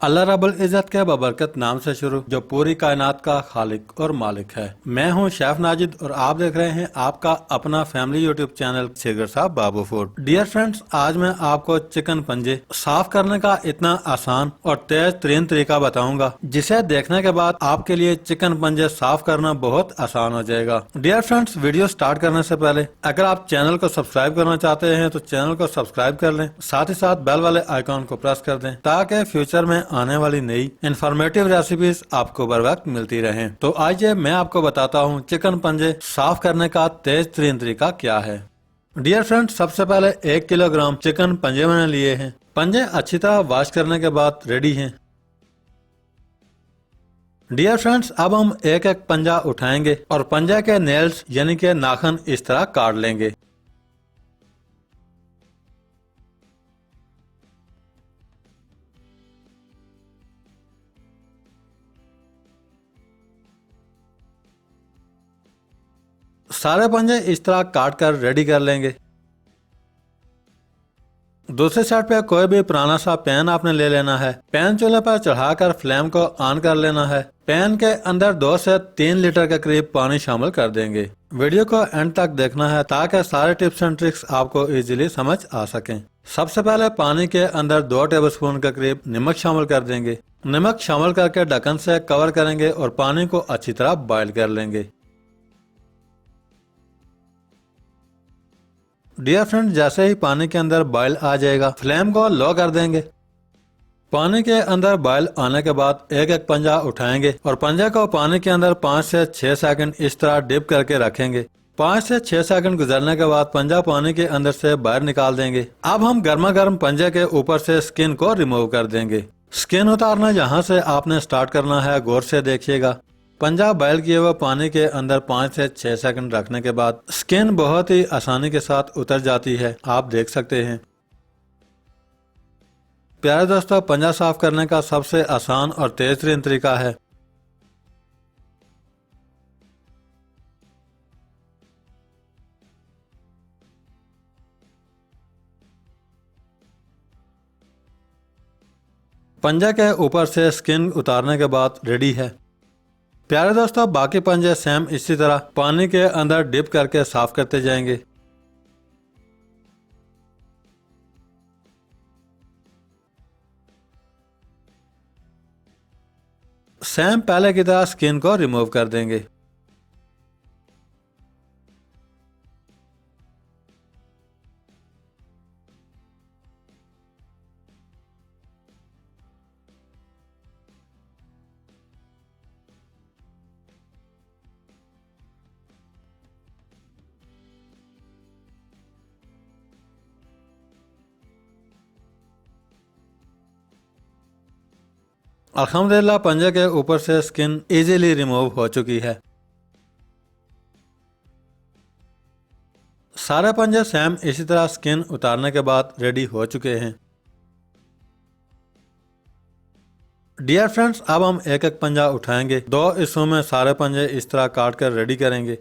अल्लाह रब्बुल इज़्ज़त के बबरकत नाम से शुरू, जो पूरी कायनात का खालिक और मालिक है। मैं हूं शेफ नाजिद और आप देख रहे हैं आपका अपना फैमिली यूट्यूब चैनल सिगर साहब बाबू फूड। डियर फ्रेंड्स, आज मैं आपको चिकन पंजे साफ करने का इतना आसान और तेज तरीन तरीका बताऊंगा, जिसे देखने के बाद आपके लिए चिकन पंजे साफ करना बहुत आसान हो जाएगा। डियर फ्रेंड्स, वीडियो स्टार्ट करने से पहले अगर आप चैनल को सब्सक्राइब करना चाहते हैं तो चैनल को सब्सक्राइब कर लें, साथ ही साथ बेल वाले आइकॉन को प्रेस कर दें ताकि फ्यूचर में आने वाली नई इन्फॉर्मेटिव रेसिपीज आपको बर वक्त मिलती रहें। तो आइए मैं आपको बताता हूँ चिकन पंजे साफ करने का तेज तरीन तरीका क्या है। डियर फ्रेंड्स, सबसे पहले 1 किलोग्राम चिकन पंजे मैंने लिए हैं। पंजे अच्छी तरह वॉश करने के बाद रेडी हैं। डियर फ्रेंड्स, अब हम एक एक पंजा उठाएंगे और पंजे के नेल्स यानी के नाखून इस तरह काट लेंगे। सारे पंजे इस तरह काट कर रेडी कर लेंगे। दूसरे साइड पे कोई भी पुराना सा पैन आपने ले लेना है। पैन चूल्हे पर चढ़ाकर फ्लेम को ऑन कर लेना है। पैन के अंदर 2 से 3 लीटर के करीब पानी शामिल कर देंगे। वीडियो को एंड तक देखना है ताकि सारे टिप्स एंड ट्रिक्स आपको इजीली समझ आ सकें। सबसे पहले पानी के अंदर 2 टेबलस्पून के करीब नमक शामिल कर देंगे। नमक शामिल करके ढक्कन से कवर करेंगे और पानी को अच्छी तरह बॉयल कर लेंगे। डियर फ्रेंड, जैसे ही पानी के अंदर बॉयल आ जाएगा, फ्लेम को लो कर देंगे। पानी के अंदर बॉयल आने के बाद एक एक पंजा उठाएंगे और पंजे को पानी के अंदर 5 से 6 सेकंड इस तरह डिप करके रखेंगे। 5 से 6 सेकंड गुजरने के बाद पंजा पानी के अंदर से बाहर निकाल देंगे। अब हम गर्मा गर्म पंजे के ऊपर से स्किन को रिमूव कर देंगे। स्किन उतारना यहाँ से आपने स्टार्ट करना है, गौर से देखिएगा। पंजा बॉयल किए हुए पानी के अंदर 5 से 6 सेकंड रखने के बाद स्किन बहुत ही आसानी के साथ उतर जाती है, आप देख सकते हैं। प्यारे दोस्तों, पंजा साफ करने का सबसे आसान और तेज तरीन तरीका है पंजा के ऊपर से स्किन उतारने के बाद रेडी है। प्यारे दोस्तों, बाकी पंजे सेम इसी तरह पानी के अंदर डिप करके साफ करते जाएंगे। सेम पहले की तरह स्किन को रिमूव कर देंगे। अल्हम्दुलिल्लाह, पंजे के ऊपर से स्किन इजीली रिमूव हो चुकी है। सारे पंजे सेम इसी तरह स्किन उतारने के बाद रेडी हो चुके हैं। डियर फ्रेंड्स, अब हम एक एक पंजा उठाएंगे। 2 हिस्सों में सारे पंजे इस तरह काट कर रेडी करेंगे।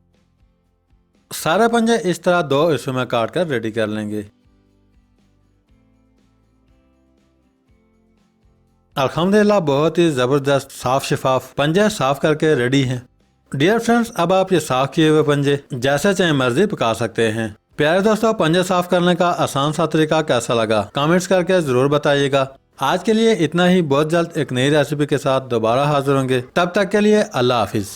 सारे पंजे इस तरह 2 हिस्सों में काट कर रेडी कर लेंगे। अल्हम्दुलिल्लाह, बहुत ही जबरदस्त साफ शिफाफ पंजे साफ करके रेडी हैं। डियर फ्रेंड्स, अब आप ये साफ किए हुए पंजे जैसे चाहे मर्जी पका सकते हैं। प्यारे दोस्तों, पंजे साफ करने का आसान सा तरीका कैसा लगा कमेंट्स करके जरूर बताइएगा। आज के लिए इतना ही। बहुत जल्द एक नई रेसिपी के साथ दोबारा हाजिर होंगे। तब तक के लिए अल्लाह हाफिज।